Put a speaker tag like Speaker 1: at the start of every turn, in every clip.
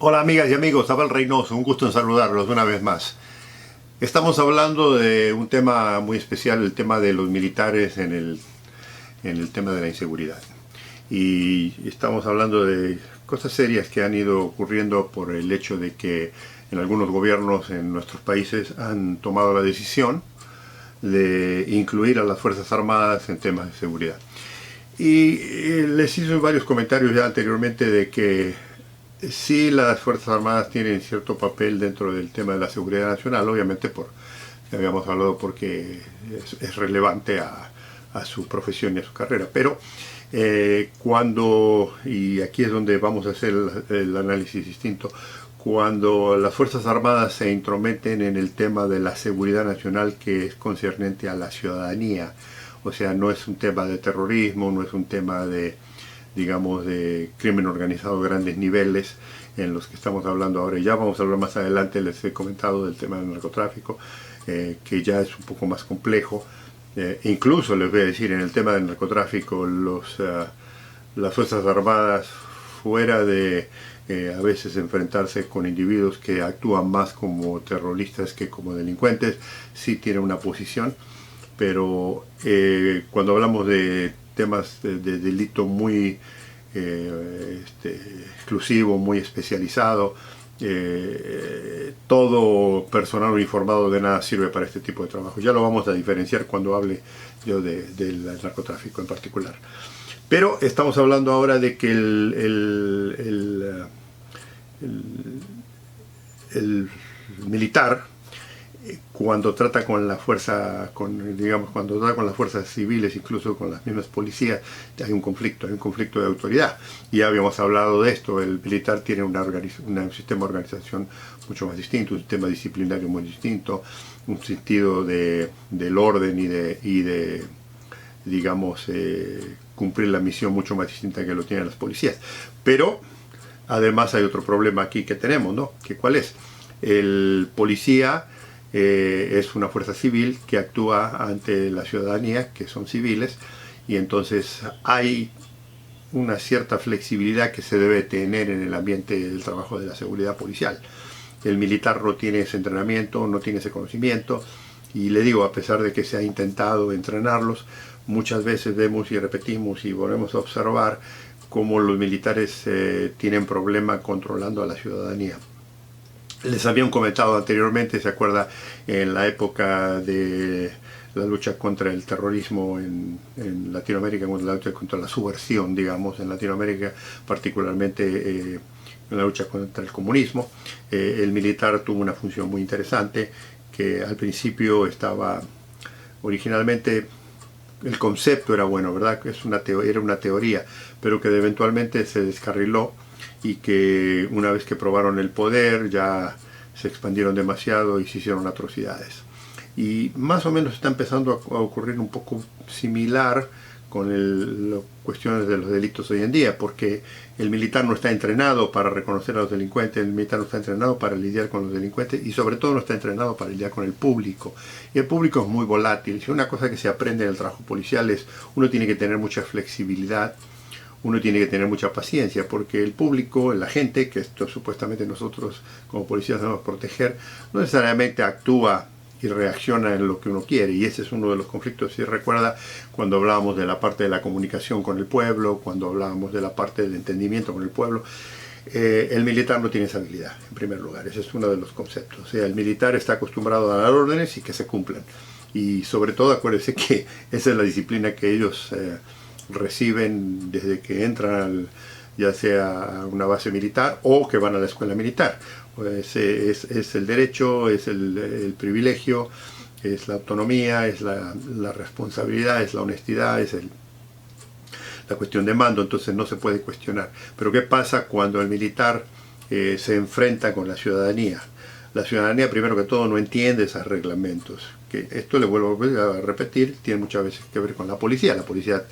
Speaker 1: Hola amigas y amigos, Abel Reynoso, un gusto en saludarlos una vez más. Estamos hablando de un tema muy especial, el tema de los militares en el tema de la inseguridad. Y estamos hablando de cosas serias que han ido ocurriendo por el hecho de que en algunos gobiernos en nuestros países han tomado la decisión de incluir a las Fuerzas Armadas en temas de seguridad. Y les hice varios comentarios ya anteriormente de que sí, las Fuerzas Armadas tienen cierto papel dentro del tema de la seguridad nacional, obviamente habíamos hablado porque es relevante a su profesión y a su carrera, pero y aquí es donde vamos a hacer el análisis distinto, cuando las Fuerzas Armadas se intrometen en el tema de la seguridad nacional que es concerniente a la ciudadanía, o sea, no es un tema de terrorismo, no es un tema de, digamos, de crimen organizado a grandes niveles en los que estamos hablando ahora. Ya vamos a hablar más adelante, les he comentado del tema del narcotráfico, que ya es un poco más complejo. Incluso les voy a decir, en el tema del narcotráfico, las Fuerzas Armadas, fuera de a veces enfrentarse con individuos que actúan más como terroristas que como delincuentes, sí tienen una posición, pero cuando hablamos de temas de delito muy exclusivo, muy especializado, todo personal uniformado de nada sirve para este tipo de trabajo. Ya lo vamos a diferenciar cuando hable yo del narcotráfico en particular. Pero estamos hablando ahora de que el militar, cuando trata con la fuerza, cuando trata con las fuerzas civiles, incluso con las mismas policías, hay un conflicto de autoridad. Y ya habíamos hablado de esto, el militar tiene un sistema de organización mucho más distinto, un sistema disciplinario muy distinto, un sentido del orden y de digamos, cumplir la misión mucho más distinta que lo tienen las policías. Pero además hay otro problema aquí que tenemos, ¿no? ¿Cuál es? El policía es una fuerza civil que actúa ante la ciudadanía, que son civiles, y entonces hay una cierta flexibilidad que se debe tener en el ambiente del trabajo de la seguridad policial. El militar no tiene ese entrenamiento, no tiene ese conocimiento, y le digo, a pesar de que se ha intentado entrenarlos, muchas veces vemos y repetimos y volvemos a observar cómo los militares tienen problema controlando a la ciudadanía. Les habían comentado anteriormente, se acuerda, en la época de la lucha contra el terrorismo en Latinoamérica, la lucha contra la subversión, digamos, en Latinoamérica, particularmente en la lucha contra el comunismo. El militar tuvo una función muy interesante, que al principio originalmente el concepto era bueno, ¿verdad? Era una teoría, pero que eventualmente se descarriló y que una vez que probaron el poder ya se expandieron demasiado y se hicieron atrocidades. Y más o menos está empezando a ocurrir un poco similar con las cuestiones de los delitos hoy en día, porque el militar no está entrenado para reconocer a los delincuentes, el militar no está entrenado para lidiar con los delincuentes y sobre todo no está entrenado para lidiar con el público. Y el público es muy volátil. Si una cosa que se aprende en el trabajo policial es uno tiene que tener mucha flexibilidad, uno tiene que tener mucha paciencia, porque el público, la gente, que esto supuestamente nosotros como policías debemos proteger, no necesariamente actúa y reacciona en lo que uno quiere, y ese es uno de los conflictos. Si recuerda, cuando hablábamos de la parte de la comunicación con el pueblo, cuando hablábamos de la parte del entendimiento con el pueblo, el militar no tiene esa habilidad, en primer lugar. Ese es uno de los conceptos. O sea, el militar está acostumbrado a dar órdenes y que se cumplan, y sobre todo acuérdese que esa es la disciplina que ellos reciben desde que entran ya sea a una base militar o que van a la escuela militar. Pues es el derecho, es el privilegio, es la autonomía, es la responsabilidad, es la honestidad, es la cuestión de mando, entonces no se puede cuestionar. Pero ¿qué pasa cuando el militar se enfrenta con la ciudadanía? La ciudadanía, primero que todo, no entiende esos reglamentos. Que esto, le vuelvo a repetir, tiene muchas veces que ver con la policía. La policía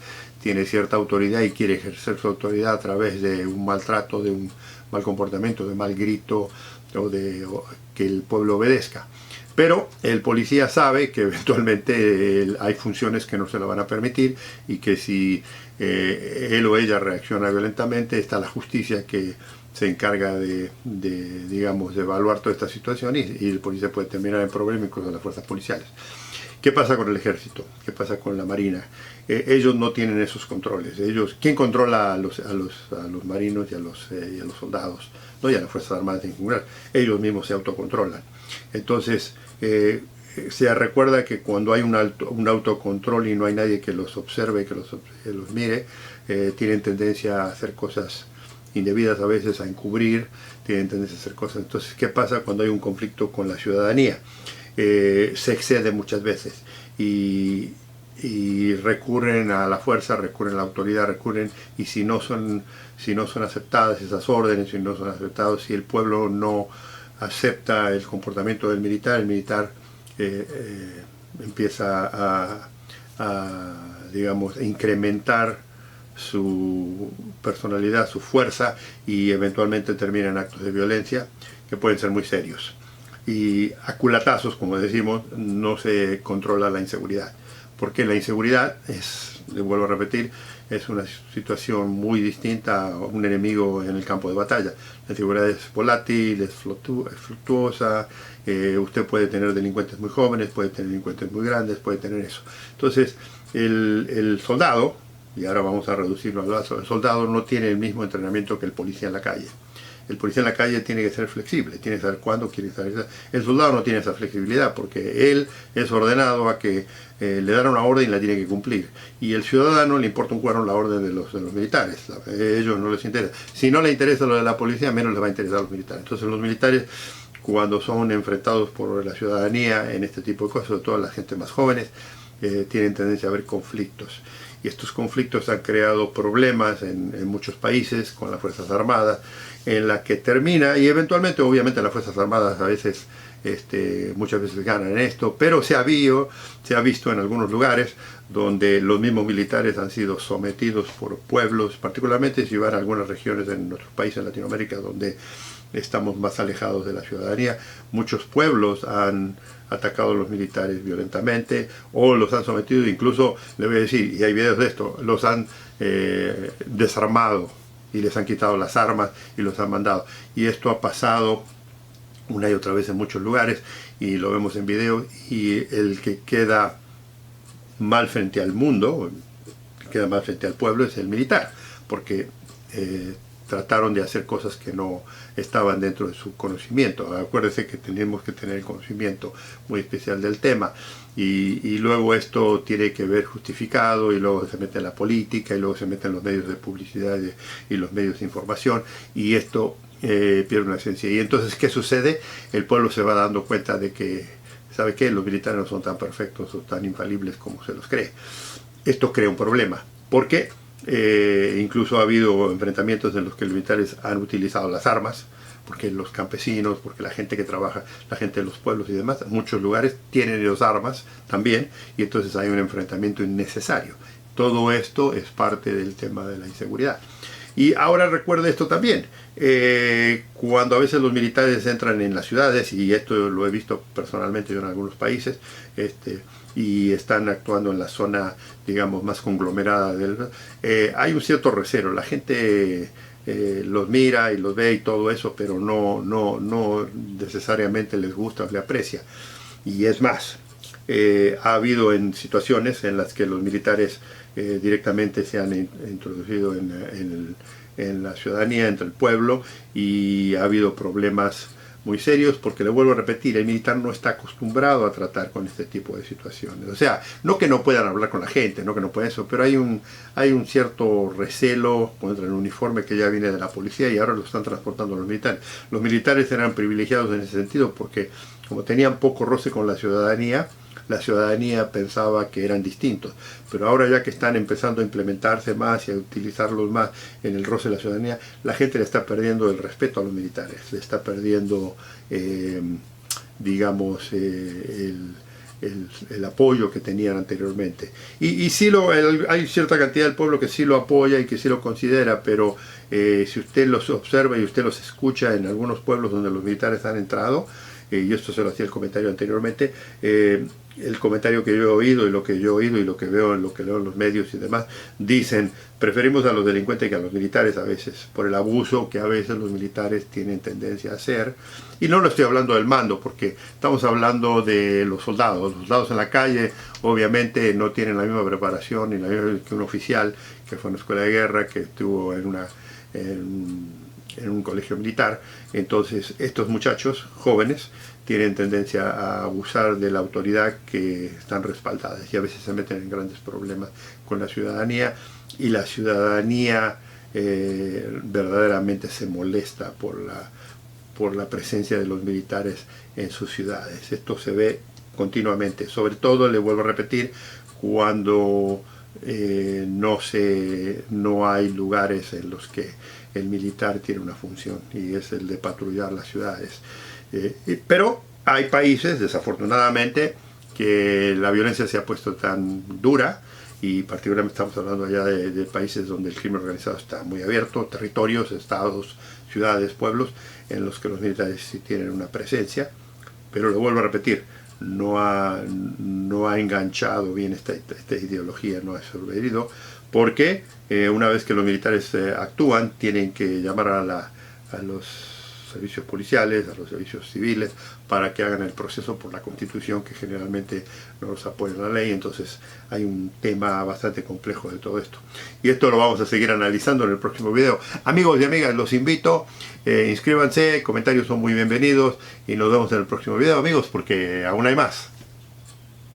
Speaker 1: tiene cierta autoridad y quiere ejercer su autoridad a través de un maltrato, de un mal comportamiento, de mal grito, o que el pueblo obedezca. Pero el policía sabe que eventualmente hay funciones que no se lo van a permitir y que si él o ella reacciona violentamente, está la justicia que se encarga digamos, de evaluar toda esta situación y el policía puede terminar en problemas incluso las fuerzas policiales. ¿Qué pasa con el ejército? ¿Qué pasa con la marina? Ellos no tienen esos controles. ¿Quién controla a los marinos y a los soldados? No, y a las fuerzas armadas en general. Ellos mismos se autocontrolan. Entonces, se recuerda que cuando hay un autocontrol y no hay nadie que los observe, que los mire, tienen tendencia a hacer cosas indebidas a veces, a encubrir, tienen tendencia a hacer cosas. Entonces, ¿qué pasa cuando hay un conflicto con la ciudadanía? Se excede muchas veces y recurren a la fuerza, recurren a la autoridad, y si no son aceptadas esas órdenes, si no son aceptados, si el pueblo no acepta el comportamiento del militar, el militar empieza digamos, a incrementar su personalidad, su fuerza, y eventualmente termina en actos de violencia que pueden ser muy serios. Y a culatazos, como decimos, no se controla la inseguridad, porque la inseguridad le vuelvo a repetir, es una situación muy distinta a un enemigo en el campo de batalla. La inseguridad es volátil, es fluctuosa, usted puede tener delincuentes muy jóvenes, puede tener delincuentes muy grandes, puede tener eso. Entonces, el soldado, y ahora vamos a reducirlo al vaso, el soldado no tiene el mismo entrenamiento que el policía en la calle. El policía en la calle tiene que ser flexible, tiene que saber cuándo quiere estar. El soldado no tiene esa flexibilidad porque él es ordenado a que le dan una orden y la tiene que cumplir. Y el ciudadano le importa un cuerno la orden de los militares. A ellos no les interesa. Si no le interesa lo de la policía, menos les va a interesar a los militares. Entonces los militares, cuando son enfrentados por la ciudadanía en este tipo de cosas, sobre todo la gente más jóvenes, tienen tendencia a haber conflictos. Y estos conflictos han creado problemas en muchos países con las Fuerzas Armadas, en la que termina, y eventualmente obviamente las Fuerzas Armadas a veces, muchas veces ganan en esto, pero se ha visto en algunos lugares donde los mismos militares han sido sometidos por pueblos, particularmente si van a algunas regiones en nuestros países en Latinoamérica donde estamos más alejados de la ciudadanía. Muchos pueblos han atacado a los militares violentamente o los han sometido, incluso le voy a decir, y hay videos de esto, los han desarmado y les han quitado las armas y los han mandado. Y esto ha pasado una y otra vez en muchos lugares y lo vemos en video, y el que queda mal frente al mundo, queda mal frente al pueblo, es el militar, porque trataron de hacer cosas que no estaban dentro de su conocimiento. Acuérdense que tenemos que tener el conocimiento muy especial del tema, y luego esto tiene que ver justificado, y luego se mete en la política, y luego se mete en los medios de publicidad y los medios de información, y esto pierde una esencia. Y entonces, ¿qué sucede? El pueblo se va dando cuenta de que, ¿sabe qué? Los militares no son tan perfectos o tan infalibles como se los cree. Esto crea un problema, porque incluso ha habido enfrentamientos en los que los militares han utilizado las armas, porque los campesinos, porque la gente que trabaja, la gente de los pueblos y demás, en muchos lugares tienen ellos armas también, y entonces hay un enfrentamiento innecesario. Todo esto es parte del tema de la inseguridad. Y ahora recuerde esto también, cuando a veces los militares entran en las ciudades, y esto lo he visto personalmente yo en algunos países, y están actuando en la zona, digamos, más conglomerada hay un cierto recelo. La gente los mira y los ve y todo eso, pero no necesariamente les gusta o les aprecia. Y es más, ha habido en situaciones en las que los militares directamente se han introducido en la ciudadanía, entre el pueblo, y ha habido problemas muy serios, porque le vuelvo a repetir, el militar no está acostumbrado a tratar con este tipo de situaciones. O sea, no que no puedan hablar con la gente, no que no puedan eso, pero hay un cierto recelo contra el uniforme que ya viene de la policía, y ahora lo están transportando los militares. Los militares eran privilegiados en ese sentido porque, como tenían poco roce con la ciudadanía pensaba que eran distintos, pero ahora ya que están empezando a implementarse más y a utilizarlos más en el roce de la ciudadanía, la gente le está perdiendo el respeto a los militares, le está perdiendo, digamos, el apoyo que tenían anteriormente. Y sí hay cierta cantidad del pueblo que sí lo apoya y que sí lo considera, pero si usted los observa y usted los escucha en algunos pueblos donde los militares han entrado, y esto se lo hacía el comentario anteriormente, el comentario que yo he oído y lo que yo he oído y lo que veo en los medios y demás, dicen, preferimos a los delincuentes que a los militares a veces, por el abuso que a veces los militares tienen tendencia a hacer. Y no lo estoy hablando del mando, porque estamos hablando de los soldados. Los soldados en la calle obviamente no tienen la misma preparación ni la misma que un oficial que fue en una escuela de guerra, que estuvo en un colegio militar. Entonces estos muchachos jóvenes tienen tendencia a abusar de la autoridad que están respaldadas y a veces se meten en grandes problemas con la ciudadanía, y la ciudadanía verdaderamente se molesta por la presencia de los militares en sus ciudades. Esto se ve continuamente, sobre todo, le vuelvo a repetir, cuando no hay lugares en los que el militar tiene una función, y es el de patrullar las ciudades. Pero hay países, desafortunadamente, que la violencia se ha puesto tan dura, y particularmente estamos hablando allá de países donde el crimen organizado está muy abierto, territorios, estados, ciudades, pueblos, en los que los militares sí tienen una presencia. Pero lo vuelvo a repetir, no ha enganchado bien esta ideología, no ha sobrevivido, porque una vez que los militares actúan, tienen que llamar a los servicios policiales, a los servicios civiles, para que hagan el proceso por la Constitución, que generalmente no los apoya la ley. Entonces hay un tema bastante complejo de todo esto. Y esto lo vamos a seguir analizando en el próximo video. Amigos y amigas, los invito, inscríbanse, comentarios son muy bienvenidos, y nos vemos en el próximo video, amigos, porque aún hay más.